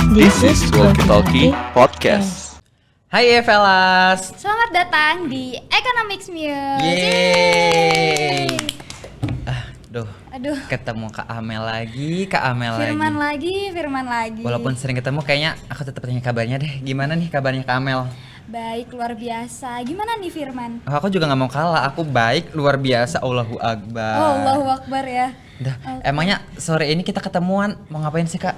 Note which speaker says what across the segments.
Speaker 1: This is Walkie Talkie Podcast.
Speaker 2: Hai Evelas.
Speaker 3: Selamat datang di Economics Muse.
Speaker 2: Yeay.
Speaker 3: Aduh.
Speaker 2: Ketemu Kak Amel lagi,
Speaker 3: Firman lagi.
Speaker 2: Walaupun sering ketemu, kayaknya aku tetap tanya kabarnya deh. Gimana nih kabarnya Kak Amel?
Speaker 3: Baik, luar biasa. Gimana nih Firman?
Speaker 2: Oh, aku juga nggak mau kalah. Aku baik, luar biasa. Allahu Akbar.
Speaker 3: Oh, Allahu Akbar ya.
Speaker 2: Okay. Emangnya sore ini kita ketemuan mau ngapain sih Kak?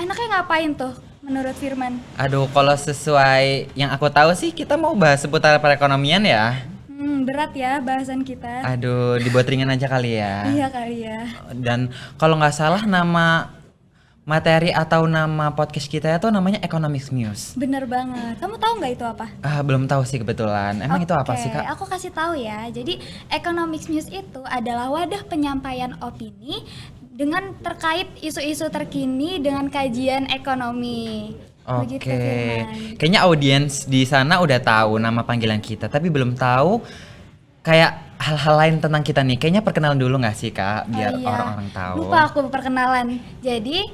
Speaker 3: Enaknya ngapain tuh menurut Firman?
Speaker 2: Aduh, kalau sesuai yang aku tahu sih kita mau bahas seputar perekonomian ya.
Speaker 3: Berat ya bahasan kita.
Speaker 2: Aduh, dibuat ringan aja kali ya.
Speaker 3: Iya kali ya.
Speaker 2: Dan kalau nggak salah nama materi atau nama podcast kita itu namanya Economics Muse.
Speaker 3: Bener banget. Kamu tahu nggak itu apa?
Speaker 2: Belum tahu sih kebetulan. Emang itu apa sih Kak?
Speaker 3: Aku kasih tahu ya. Jadi Economics Muse itu adalah wadah penyampaian opini dengan terkait isu-isu terkini dengan kajian ekonomi. Begitu,
Speaker 2: Oke.
Speaker 3: Firman.
Speaker 2: Kayaknya audiens di sana udah tahu nama panggilan kita, tapi belum tahu kayak hal-hal lain tentang kita nih. Kayaknya perkenalan dulu nggak sih Kak, biar
Speaker 3: Oh iya.
Speaker 2: orang-orang tahu.
Speaker 3: Lupa aku perkenalan. Jadi,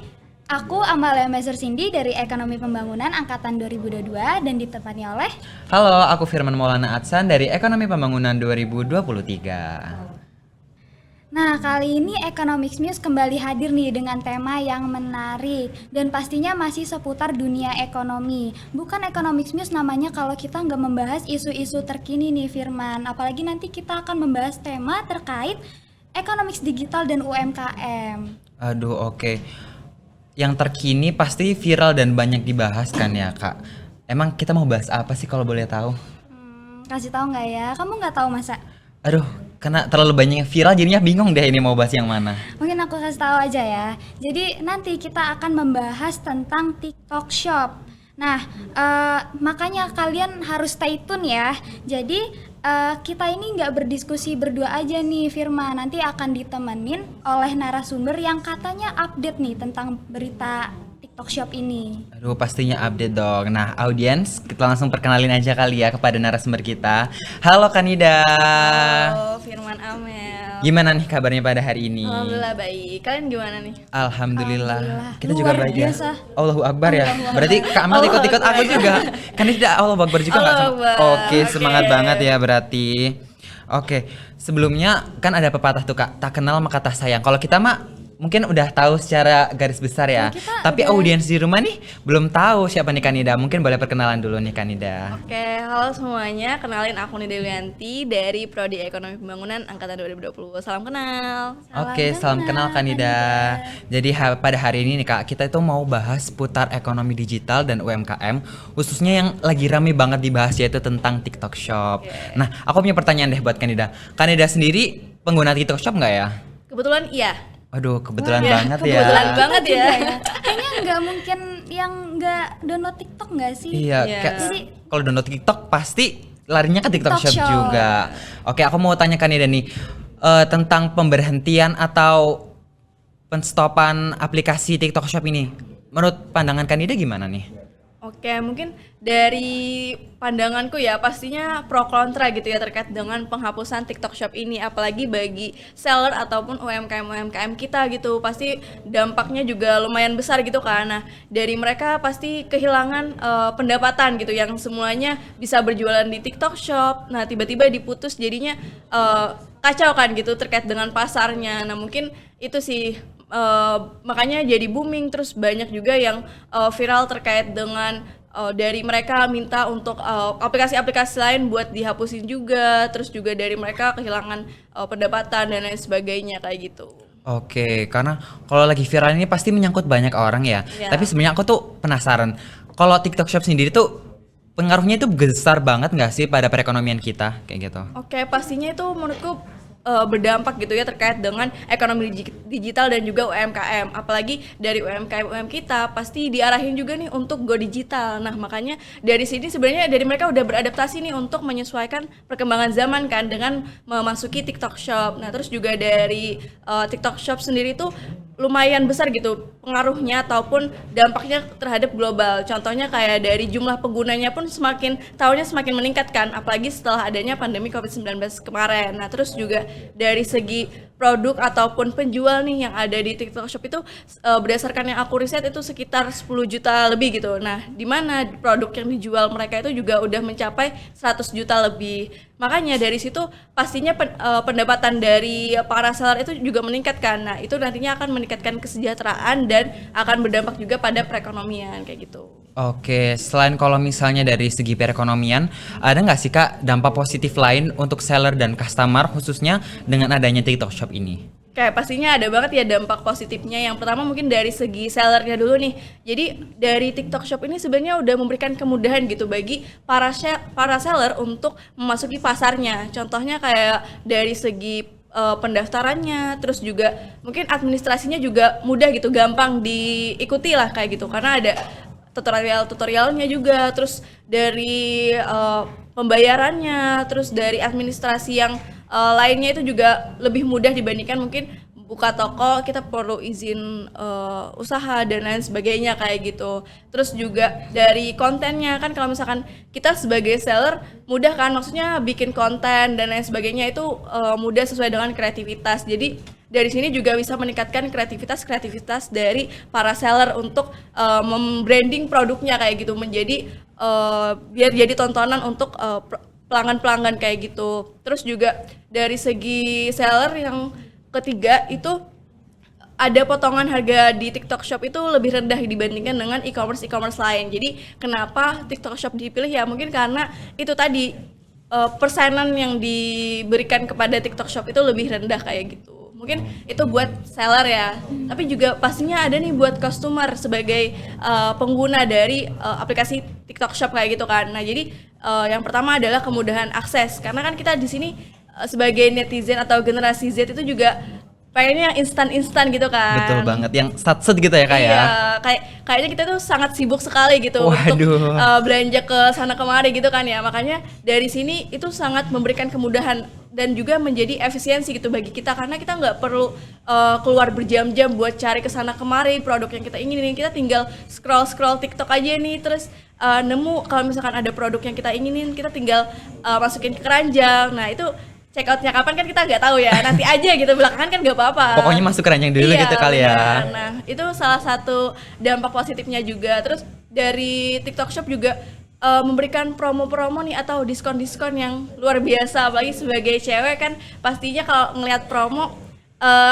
Speaker 3: aku Amalia Meser Cindy dari Ekonomi Pembangunan Angkatan 2022 dan ditemani oleh
Speaker 2: Halo, aku Firman Maulana Adsan dari Ekonomi Pembangunan 2023.
Speaker 3: Nah, kali ini Economics Muse kembali hadir nih dengan tema yang menarik dan pastinya masih seputar dunia ekonomi. Bukan Economics Muse namanya kalau kita nggak membahas isu-isu terkini nih Firman. Apalagi nanti kita akan membahas tema terkait economics digital dan UMKM.
Speaker 2: Aduh, oke. Yang terkini pasti viral dan banyak dibahas kan ya Kak. Emang kita mau bahas apa sih kalau boleh tahu?
Speaker 3: Kasih tahu nggak ya? Kamu nggak tahu masa?
Speaker 2: Aduh, karena terlalu banyak yang viral jadinya bingung deh ini mau bahas yang mana.
Speaker 3: Mungkin aku kasih tahu aja ya. Jadi nanti kita akan membahas tentang TikTok Shop. Nah, makanya kalian harus stay tune ya. Jadi kita ini nggak berdiskusi berdua aja nih Firman. Nanti akan ditemenin oleh narasumber yang katanya update nih tentang berita TikTok Shop ini.
Speaker 2: Aduh, pastinya update dong. Nah, audiens, kita langsung perkenalin aja kali ya kepada narasumber kita. Halo Kanida.
Speaker 4: Halo Firman Amel.
Speaker 2: Gimana nih kabarnya pada hari ini?
Speaker 4: Alhamdulillah baik. Kalian gimana nih?
Speaker 2: Alhamdulillah. Kita
Speaker 3: Luar
Speaker 2: juga baik ya.
Speaker 3: biasa.
Speaker 2: Allahu Akbar ya. Berarti Kak Amel ikut-ikut aku juga. Kanida Allahu Akbar juga nggak?
Speaker 4: Allahu Akbar.
Speaker 2: Oke, semangat
Speaker 4: Oke.
Speaker 2: banget ya berarti. Oke, sebelumnya kan ada pepatah tuh Kak, tak kenal maka tak sayang. Kalau kita mah mungkin udah tahu secara garis besar ya. Tapi audiens di rumah nih belum tahu siapa nih Kanida. Mungkin boleh perkenalan dulu nih Kanida.
Speaker 4: Oke, halo semuanya. Kenalin aku Nida Yulianti dari Prodi Ekonomi Pembangunan Angkatan 2020. Salam kenal.
Speaker 2: Oke, salam kenal Kanida. Jadi pada hari ini nih Kak, kita itu mau bahas putar ekonomi digital dan UMKM, khususnya yang lagi rame banget dibahas yaitu tentang TikTok Shop. Nah, aku punya pertanyaan deh buat Kanida. Kanida sendiri pengguna TikTok Shop nggak ya?
Speaker 4: Kebetulan iya.
Speaker 2: Waduh, kebetulan
Speaker 4: Wah,
Speaker 2: banget ya.
Speaker 4: kebetulan banget ya.
Speaker 3: Kayaknya nggak mungkin yang nggak download TikTok nggak sih?
Speaker 2: Iya,
Speaker 4: Iya.
Speaker 2: kayak
Speaker 3: Jadi
Speaker 2: kalau download TikTok pasti larinya ke TikTok
Speaker 3: TikTok
Speaker 2: Shop
Speaker 3: Shop.
Speaker 2: juga. Oke, aku mau tanya Kanida nih tentang pemberhentian atau penstopan aplikasi TikTok Shop ini. Menurut pandangan Kanida gimana nih?
Speaker 4: Oke, mungkin dari pandanganku ya pastinya pro kontra gitu ya terkait dengan penghapusan TikTok Shop ini, apalagi bagi seller ataupun UMKM kita gitu. Pasti dampaknya juga lumayan besar gitu kan. Nah, dari mereka pasti kehilangan pendapatan gitu yang semuanya bisa berjualan di TikTok Shop. Nah, tiba-tiba diputus jadinya kacau kan gitu terkait dengan pasarnya. Nah, mungkin itu sih makanya jadi booming, terus banyak juga yang viral terkait dengan dari mereka minta untuk aplikasi-aplikasi lain buat dihapusin juga, terus juga dari mereka kehilangan pendapatan dan lain sebagainya kayak gitu.
Speaker 2: Oke, karena kalau lagi viral ini pasti menyangkut banyak orang ya.
Speaker 4: Ya.
Speaker 2: Tapi sebenarnya aku tuh penasaran, kalau TikTok Shop sendiri tuh pengaruhnya itu besar banget nggak sih pada perekonomian kita kayak gitu?
Speaker 4: Oke, pastinya itu menurutku berdampak gitu ya terkait dengan ekonomi digital dan juga UMKM. Apalagi dari UMKM kita pasti diarahin juga nih untuk go digital. Nah, makanya dari sini sebenarnya dari mereka udah beradaptasi nih untuk menyesuaikan perkembangan zaman kan dengan memasuki TikTok Shop. Nah, terus juga dari TikTok Shop sendiri tuh lumayan besar gitu pengaruhnya ataupun dampaknya terhadap global. Contohnya kayak dari jumlah penggunanya pun tahunnya semakin meningkat kan, apalagi setelah adanya pandemi COVID-19 kemarin. Nah, terus juga dari segi produk ataupun penjual nih yang ada di TikTok Shop itu berdasarkan yang aku riset itu sekitar 10 juta lebih gitu. Nah, di mana produk yang dijual mereka itu juga udah mencapai 100 juta lebih. Makanya dari situ pastinya pendapatan dari para seller itu juga meningkat kan. Nah, itu nantinya akan meningkatkan kesejahteraan dan akan berdampak juga pada perekonomian kayak gitu.
Speaker 2: Oke, selain kalau misalnya dari segi perekonomian, ada nggak sih Kak dampak positif lain untuk seller dan customer khususnya dengan adanya TikTok Shop ini?
Speaker 4: Kayak pastinya ada banget ya dampak positifnya. Yang pertama mungkin dari segi sellernya dulu nih. Jadi dari TikTok Shop ini sebenarnya udah memberikan kemudahan gitu bagi para seller untuk memasuki pasarnya. Contohnya kayak dari segi pendaftarannya, terus juga mungkin administrasinya juga mudah gitu, gampang diikuti lah kayak gitu. Karena ada tutorialnya juga, terus dari pembayarannya, terus dari administrasi yang lainnya itu juga lebih mudah dibandingkan mungkin buka toko kita perlu izin usaha dan lain sebagainya kayak gitu. Terus juga dari kontennya kan, kalau misalkan kita sebagai seller mudah kan, maksudnya bikin konten dan lain sebagainya itu mudah sesuai dengan kreativitas. Jadi dari sini juga bisa meningkatkan kreativitas dari para seller untuk membranding produknya kayak gitu, menjadi biar jadi tontonan untuk pelanggan-pelanggan kayak gitu. Terus juga dari segi seller yang ketiga itu ada potongan harga di TikTok Shop itu lebih rendah dibandingkan dengan e-commerce lain. Jadi kenapa TikTok Shop dipilih ya mungkin karena itu tadi persenan yang diberikan kepada TikTok Shop itu lebih rendah kayak gitu. Mungkin itu buat seller ya, tapi juga pastinya ada nih buat customer sebagai pengguna dari aplikasi TikTok Shop kayak gitu kan. Nah, jadi yang pertama adalah kemudahan akses, karena kan kita di sini sebagai netizen atau generasi Z itu juga pengennya instan gitu kan.
Speaker 2: Betul banget, yang sat-set gitu ya Kak ya?
Speaker 4: Iya, kayaknya kita tuh sangat sibuk sekali gitu.
Speaker 2: Waduh.
Speaker 4: Untuk belanja ke sana kemari gitu kan ya. Makanya dari sini itu sangat memberikan kemudahan dan juga menjadi efisiensi gitu bagi kita, karena kita nggak perlu keluar berjam-jam buat cari ke sana kemari produk yang kita inginin. Kita tinggal scroll TikTok aja nih, terus nemu kalau misalkan ada produk yang kita inginin, kita tinggal masukin ke keranjang. Nah, itu check outnya kapan kan kita nggak tahu ya, nanti aja gitu, belakangan kan nggak apa-apa.
Speaker 2: Pokoknya masuk keranjang dulu
Speaker 4: Iya,
Speaker 2: gitu kali ya.
Speaker 4: benar. Nah, itu salah satu dampak positifnya juga. Terus dari TikTok Shop juga memberikan promo-promo nih atau diskon-diskon yang luar biasa, apalagi sebagai cewek kan pastinya kalau ngelihat promo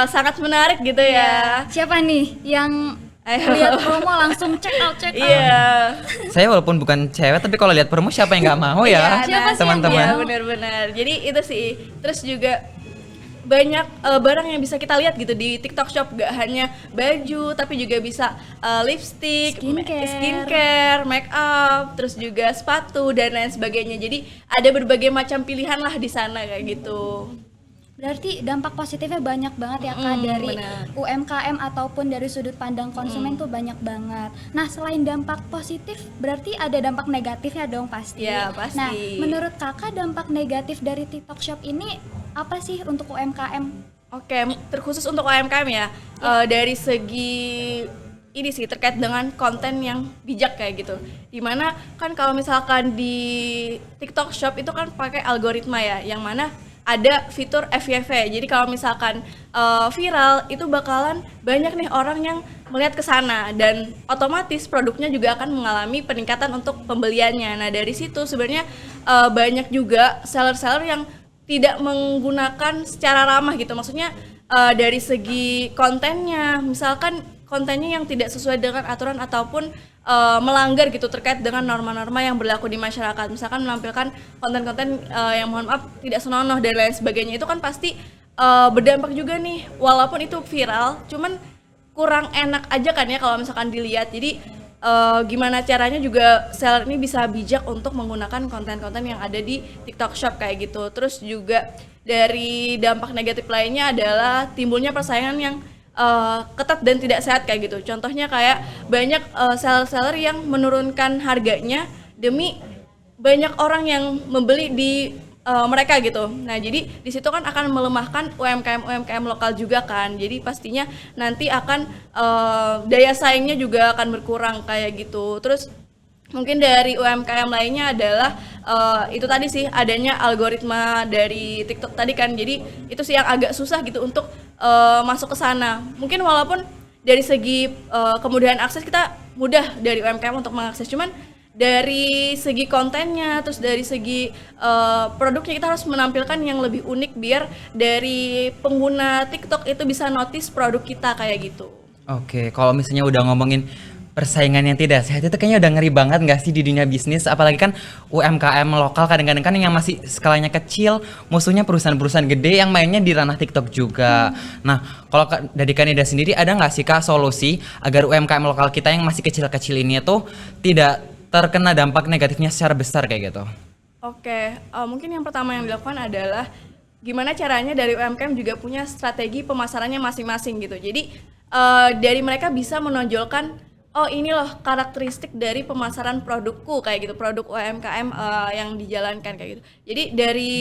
Speaker 4: sangat menarik gitu ya.
Speaker 3: Siapa nih yang lihat promo langsung check out?
Speaker 4: Iya.
Speaker 2: Saya walaupun bukan cewek, tapi kalau lihat promo siapa yang nggak mau ya,
Speaker 3: Siapa sih yang
Speaker 2: teman-teman.
Speaker 4: Iya, benar-benar. Jadi itu sih. Terus juga banyak barang yang bisa kita lihat gitu di TikTok Shop, gak hanya baju tapi juga bisa lipstick, skincare, make up, terus juga sepatu dan lain sebagainya. Jadi ada berbagai macam pilihan lah di sana kayak gitu.
Speaker 3: Berarti dampak positifnya banyak banget ya Kak, dari
Speaker 4: benar.
Speaker 3: UMKM ataupun dari sudut pandang konsumen tuh banyak banget. Nah, selain dampak positif berarti ada dampak negatifnya dong pasti.
Speaker 4: Ya, pasti.
Speaker 3: Nah, menurut Kakak dampak negatif dari TikTok Shop ini apa sih untuk UMKM?
Speaker 4: Oke, terkhusus untuk UMKM ya. Dari segi ini sih terkait dengan konten yang bijak kayak gitu. Dimana kan kalau misalkan di TikTok Shop itu kan pakai algoritma ya, yang mana ada fitur FYP. Jadi kalau misalkan viral itu bakalan banyak nih orang yang melihat ke sana, dan otomatis produknya juga akan mengalami peningkatan untuk pembeliannya. Nah, dari situ sebenarnya banyak juga seller-seller yang tidak menggunakan secara ramah gitu. Maksudnya dari segi kontennya, misalkan kontennya yang tidak sesuai dengan aturan ataupun melanggar gitu terkait dengan norma-norma yang berlaku di masyarakat. Misalkan menampilkan konten-konten yang mohon maaf tidak senonoh dan lain sebagainya, itu kan pasti berdampak juga nih. Walaupun itu viral, cuman kurang enak aja kan ya kalau misalkan dilihat. Jadi gimana caranya juga seller ini bisa bijak untuk menggunakan konten-konten yang ada di TikTok Shop kayak gitu. Terus juga dari dampak negatif lainnya adalah timbulnya persaingan yang ketat dan tidak sehat kayak gitu. Contohnya kayak banyak seller-seller yang menurunkan harganya demi banyak orang yang membeli di mereka gitu. Nah, jadi di situ kan akan melemahkan UMKM lokal juga kan. Jadi pastinya nanti akan daya saingnya juga akan berkurang kayak gitu. Terus Mungkin dari UMKM lainnya adalah itu tadi sih, adanya algoritma dari TikTok tadi kan. Jadi itu sih yang agak susah gitu untuk masuk ke sana. Mungkin walaupun dari segi kemudahan akses kita mudah dari UMKM untuk mengakses, cuman dari segi kontennya, terus dari segi produknya kita harus menampilkan yang lebih unik biar dari pengguna TikTok itu bisa notice produk kita kayak gitu.
Speaker 2: Oke, kalau misalnya udah ngomongin persaingan yang tidak sehat itu kayaknya udah ngeri banget nggak sih di dunia bisnis, apalagi kan UMKM lokal kadang-kadang kan yang masih skalanya kecil musuhnya perusahaan-perusahaan gede yang mainnya di ranah TikTok juga. Nah, kalau dari Kanida sendiri ada nggak sih Kak solusi agar UMKM lokal kita yang masih kecil-kecil ini tuh tidak terkena dampak negatifnya secara besar kayak gitu?
Speaker 4: Oke, mungkin yang pertama yang dilakukan adalah gimana caranya dari UMKM juga punya strategi pemasarannya masing-masing gitu. Jadi dari mereka bisa menonjolkan, oh ini loh karakteristik dari pemasaran produkku kayak gitu, produk UMKM yang dijalankan kayak gitu. Jadi dari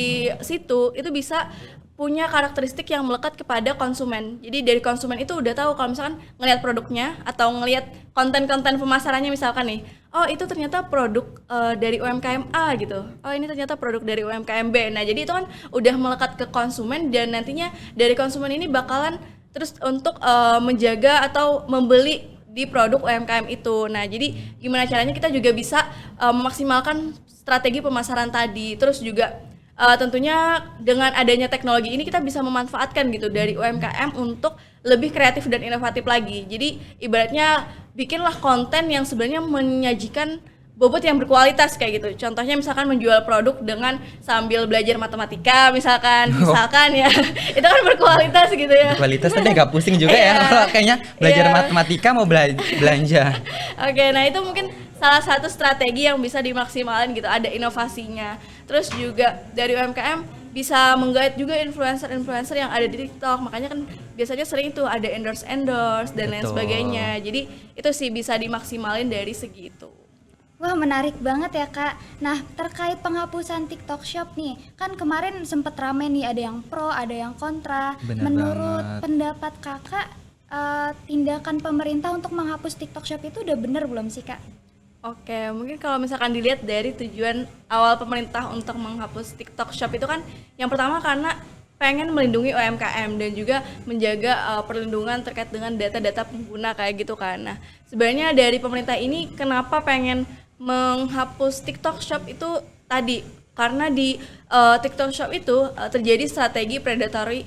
Speaker 4: situ itu bisa punya karakteristik yang melekat kepada konsumen. Jadi dari konsumen itu udah tahu kalau misalkan ngelihat produknya atau ngelihat konten-konten pemasarannya misalkan nih, oh itu ternyata produk dari UMKM A gitu. Oh ini ternyata produk dari UMKM B. Nah jadi itu kan udah melekat ke konsumen dan nantinya dari konsumen ini bakalan terus untuk menjaga atau membeli di produk UMKM itu. Nah, jadi gimana caranya kita juga bisa memaksimalkan strategi pemasaran tadi. Terus juga tentunya dengan adanya teknologi ini kita bisa memanfaatkan gitu dari UMKM untuk lebih kreatif dan inovatif lagi. Jadi ibaratnya bikinlah konten yang sebenarnya menyajikan bobot yang berkualitas kayak gitu. Contohnya misalkan menjual produk dengan sambil belajar matematika misalkan ya. Itu kan berkualitas gitu ya.
Speaker 2: Kualitas tadi agak pusing juga ya kalau kayaknya belajar matematika mau belanja.
Speaker 4: Oke, nah itu mungkin salah satu strategi yang bisa dimaksimalkan gitu, ada inovasinya. Terus juga dari UMKM bisa menggait juga influencer-influencer yang ada di TikTok. Makanya kan biasanya sering itu ada endorse dan lain sebagainya. Jadi itu sih bisa dimaksimalin dari segi itu.
Speaker 3: Wah, menarik banget ya Kak. Nah, terkait penghapusan TikTok Shop nih, kan kemarin sempet rame nih, ada yang pro, ada yang kontra.
Speaker 2: Bener
Speaker 3: Menurut
Speaker 2: banget.
Speaker 3: pendapat Kakak, tindakan pemerintah untuk menghapus TikTok Shop itu udah bener belum sih Kak?
Speaker 4: Oke, mungkin kalau misalkan dilihat dari tujuan awal pemerintah untuk menghapus TikTok Shop itu kan yang pertama karena pengen melindungi UMKM dan juga menjaga perlindungan terkait dengan data-data pengguna kayak gitu kan. Nah, sebenarnya dari pemerintah ini kenapa pengen menghapus TikTok Shop itu tadi karena di TikTok Shop itu terjadi strategi predatory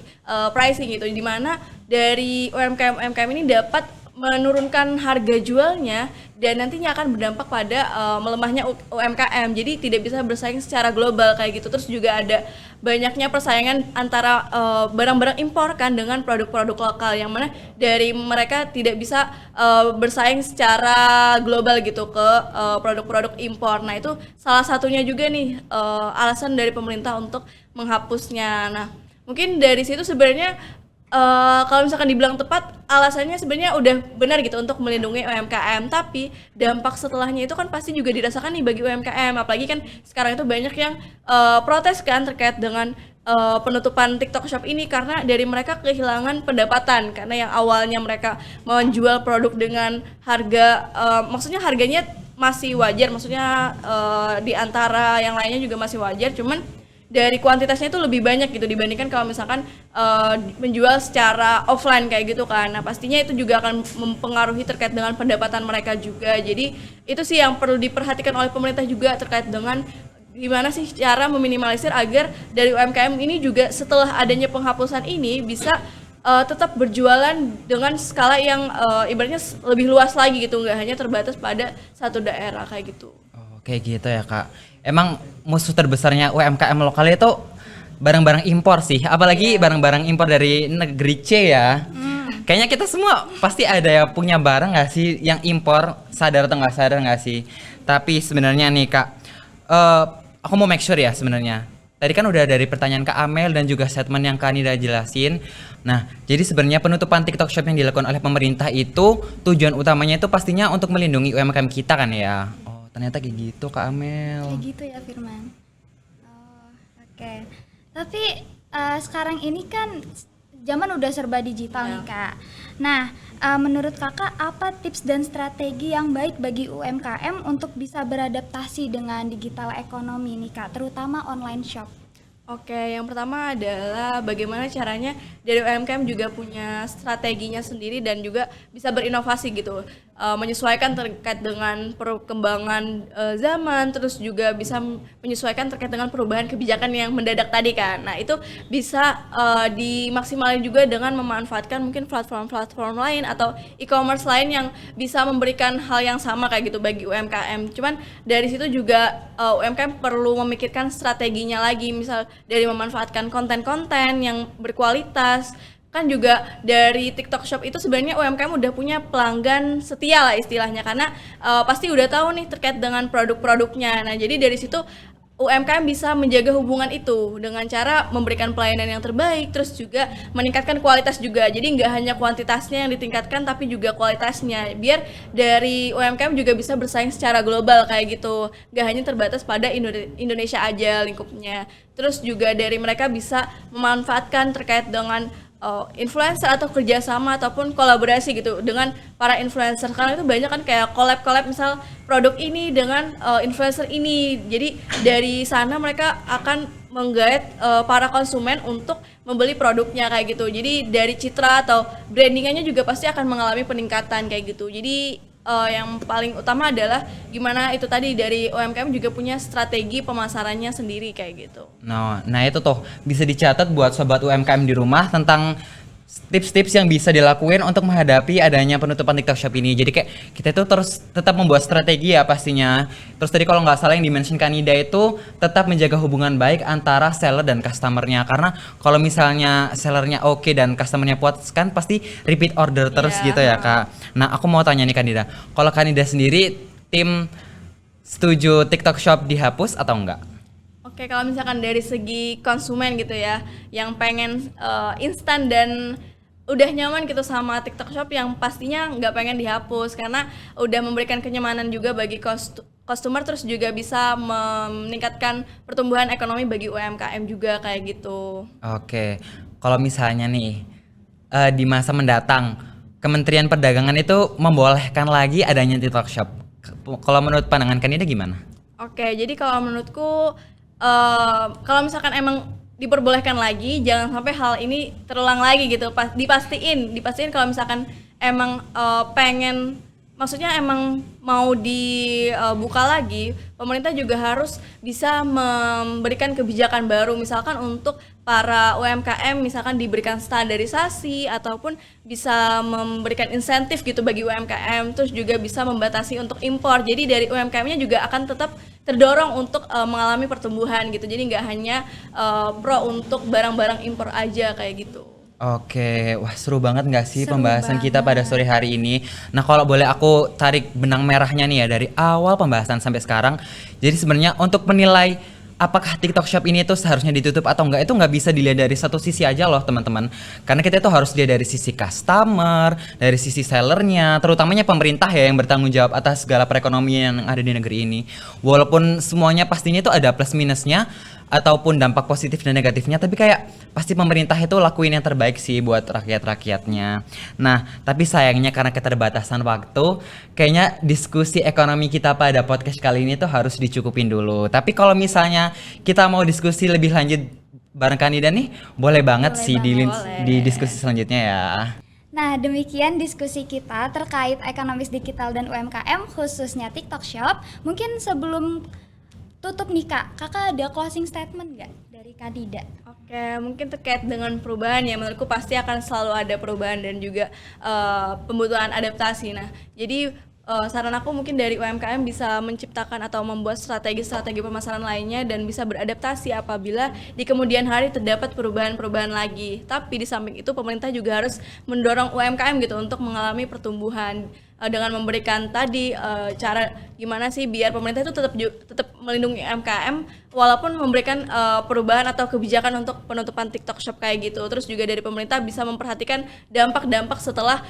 Speaker 4: pricing gitu, di mana dari UMKM ini dapat menurunkan harga jualnya dan nantinya akan berdampak pada melemahnya UMKM. Jadi tidak bisa bersaing secara global kayak gitu. Terus juga ada banyaknya persaingan antara barang-barang impor kan dengan produk-produk lokal yang mana dari mereka tidak bisa bersaing secara global gitu ke produk-produk impor. Nah, itu salah satunya juga nih alasan dari pemerintah untuk menghapusnya. Nah, mungkin dari situ sebenarnya kalau misalkan dibilang tepat, alasannya sebenarnya udah benar gitu untuk melindungi UMKM, tapi dampak setelahnya itu kan pasti juga dirasakan nih bagi UMKM, apalagi kan sekarang itu banyak yang protes kan terkait dengan penutupan TikTok Shop ini karena dari mereka kehilangan pendapatan karena yang awalnya mereka menjual produk dengan harga maksudnya harganya masih wajar, maksudnya di antara yang lainnya juga masih wajar, cuman dari kuantitasnya itu lebih banyak gitu dibandingkan kalau misalkan menjual secara offline kayak gitu kan. Nah, pastinya itu juga akan mempengaruhi terkait dengan pendapatan mereka juga. Jadi itu sih yang perlu diperhatikan oleh pemerintah juga terkait dengan gimana sih cara meminimalisir agar dari UMKM ini juga setelah adanya penghapusan ini bisa tetap berjualan dengan skala yang ibaratnya lebih luas lagi gitu, nggak hanya terbatas pada satu daerah kayak gitu.
Speaker 2: Oh, kayak gitu ya Kak. Emang musuh terbesarnya UMKM lokal itu barang-barang impor sih, apalagi barang-barang impor dari negeri C ya. Kayaknya kita semua pasti ada yang punya barang nggak sih yang impor, sadar atau nggak sadar nggak sih. Tapi sebenarnya nih Kak, aku mau make sure ya sebenarnya. Tadi kan udah dari pertanyaan Kak Amel dan juga statement yang Kak Nida jelasin. Nah, jadi sebenarnya penutupan TikTok Shop yang dilakukan oleh pemerintah itu tujuan utamanya itu pastinya untuk melindungi UMKM kita kan ya. Ternyata kayak gitu Kak Amel.
Speaker 3: Kayak gitu ya Firman. Oh, oke. Tapi sekarang ini kan zaman udah serba digital nih Kak. Nah, menurut Kakak apa tips dan strategi yang baik bagi UMKM untuk bisa beradaptasi dengan digital ekonomi nih Kak, terutama online shop?
Speaker 4: Oke, yang pertama adalah bagaimana caranya dari UMKM juga punya strateginya sendiri dan juga bisa berinovasi gitu, menyesuaikan terkait dengan perkembangan zaman, terus juga bisa menyesuaikan terkait dengan perubahan kebijakan yang mendadak tadi kan. Nah itu bisa dimaksimalkan juga dengan memanfaatkan mungkin platform-platform lain atau e-commerce lain yang bisa memberikan hal yang sama kayak gitu bagi UMKM. Cuman dari situ juga UMKM perlu memikirkan strateginya lagi, misal dari memanfaatkan konten-konten yang berkualitas. Kan juga dari TikTok Shop itu sebenarnya UMKM udah punya pelanggan setia lah istilahnya, karena pasti udah tahu nih terkait dengan produk-produknya. Nah jadi dari situ UMKM bisa menjaga hubungan itu dengan cara memberikan pelayanan yang terbaik, terus juga meningkatkan kualitas juga. Jadi nggak hanya kuantitasnya yang ditingkatkan, tapi juga kualitasnya. Biar dari UMKM juga bisa bersaing secara global kayak gitu. Nggak hanya terbatas pada Indonesia aja lingkupnya. Terus juga dari mereka bisa memanfaatkan terkait dengan influencer atau kerjasama ataupun kolaborasi gitu dengan para influencer, karena itu banyak kan kayak collab misal produk ini dengan influencer ini, jadi dari sana mereka akan menggait para konsumen untuk membeli produknya kayak gitu. Jadi dari citra atau brandingannya juga pasti akan mengalami peningkatan kayak gitu. Jadi yang paling utama adalah gimana itu tadi dari UMKM juga punya strategi pemasarannya sendiri kayak gitu.
Speaker 2: Nah itu tuh bisa dicatat buat sobat UMKM di rumah tentang tips-tips yang bisa dilakuin untuk menghadapi adanya penutupan TikTok Shop ini. Jadi kayak kita tuh terus tetap membuat strategi ya pastinya. Terus tadi kalau nggak salah yang dimention Kanida itu tetap menjaga hubungan baik antara seller dan customernya. Karena kalau misalnya sellernya oke dan customernya puas kan pasti repeat order terus gitu ya Kak. Nah aku mau tanya nih Kanida, kalau Kanida sendiri tim setuju TikTok Shop dihapus atau enggak?
Speaker 4: Oke, kalau misalkan dari segi konsumen gitu ya, yang pengen instan dan udah nyaman gitu sama TikTok Shop, yang pastinya nggak pengen dihapus karena udah memberikan kenyamanan juga bagi customer, terus juga bisa meningkatkan pertumbuhan ekonomi bagi UMKM juga kayak gitu.
Speaker 2: Oke, kalau misalnya nih di masa mendatang Kementerian Perdagangan itu membolehkan lagi adanya TikTok Shop. Kalau menurut pandangan Kanida gimana?
Speaker 4: Oke, jadi kalau menurutku kalau misalkan emang diperbolehkan lagi, jangan sampai hal ini terulang lagi gitu. Dipastiin kalau misalkan emang pengen, maksudnya emang mau dibuka lagi, pemerintah juga harus bisa memberikan kebijakan baru, misalkan untuk para UMKM misalkan diberikan standarisasi ataupun bisa memberikan insentif gitu bagi UMKM, terus juga bisa membatasi untuk impor. Jadi dari UMKM-nya juga akan tetap terdorong untuk mengalami pertumbuhan gitu. Jadi nggak hanya pro untuk barang-barang impor aja kayak gitu.
Speaker 2: Oke, wah seru banget nggak sih
Speaker 3: Seru
Speaker 2: pembahasan kita
Speaker 3: banget.
Speaker 2: pada sore hari ini. Nah kalau boleh aku tarik benang merahnya nih ya dari awal pembahasan sampai sekarang. Jadi sebenarnya untuk menilai apakah TikTok Shop ini tuh seharusnya ditutup atau enggak itu nggak bisa dilihat dari satu sisi aja loh teman-teman. Karena kita itu harus dilihat dari sisi customer, dari sisi sellernya, terutamanya pemerintah ya yang bertanggung jawab atas segala perekonomian yang ada di negeri ini. Walaupun semuanya pastinya itu ada plus minusnya ataupun dampak positif dan negatifnya, tapi kayak pasti pemerintah itu lakuin yang terbaik sih buat rakyat-rakyatnya. Nah, tapi sayangnya karena keterbatasan waktu, kayaknya diskusi ekonomi kita pada podcast kali ini tuh harus dicukupin dulu. Tapi kalau misalnya kita mau diskusi lebih lanjut bareng Kanida nih, boleh banget
Speaker 3: Boleh
Speaker 2: sih
Speaker 4: banget.
Speaker 2: di diskusi selanjutnya ya.
Speaker 3: Nah, demikian diskusi kita terkait ekonomis digital dan UMKM khususnya TikTok Shop. Mungkin sebelum tutup nih Kak, Kakak ada closing statement nggak dari Kanida?
Speaker 4: Oke, mungkin terkait dengan perubahan ya, menurutku pasti akan selalu ada perubahan dan juga pembutuhan adaptasi. Nah, jadi saran aku mungkin dari UMKM bisa menciptakan atau membuat strategi-strategi pemasaran lainnya dan bisa beradaptasi apabila di kemudian hari terdapat perubahan-perubahan lagi. Tapi di samping itu pemerintah juga harus mendorong UMKM gitu untuk mengalami pertumbuhan dengan memberikan tadi cara gimana sih biar pemerintah itu tetap melindungi UMKM walaupun memberikan perubahan atau kebijakan untuk penutupan TikTok Shop kayak gitu. Terus juga dari pemerintah bisa memperhatikan dampak-dampak setelah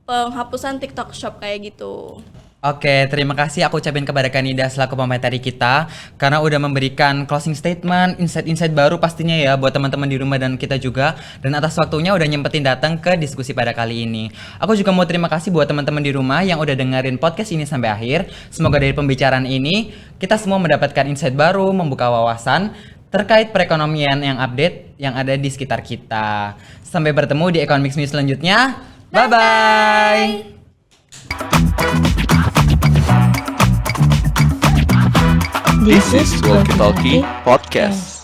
Speaker 4: penghapusan TikTok Shop kayak gitu.
Speaker 2: Oke, terima kasih aku ucapin kepada Kanida selaku pemateri kita karena udah memberikan closing statement, insight-insight baru pastinya ya buat teman-teman di rumah dan kita juga, dan atas waktunya udah nyempetin datang ke diskusi pada kali ini. Aku juga mau terima kasih buat teman-teman di rumah yang udah dengerin podcast ini sampai akhir. Semoga dari pembicaraan ini kita semua mendapatkan insight baru, membuka wawasan terkait perekonomian yang update yang ada di sekitar kita. Sampai bertemu di Economics News selanjutnya. Bye-bye.
Speaker 1: This is Walkie Talkie Podcast.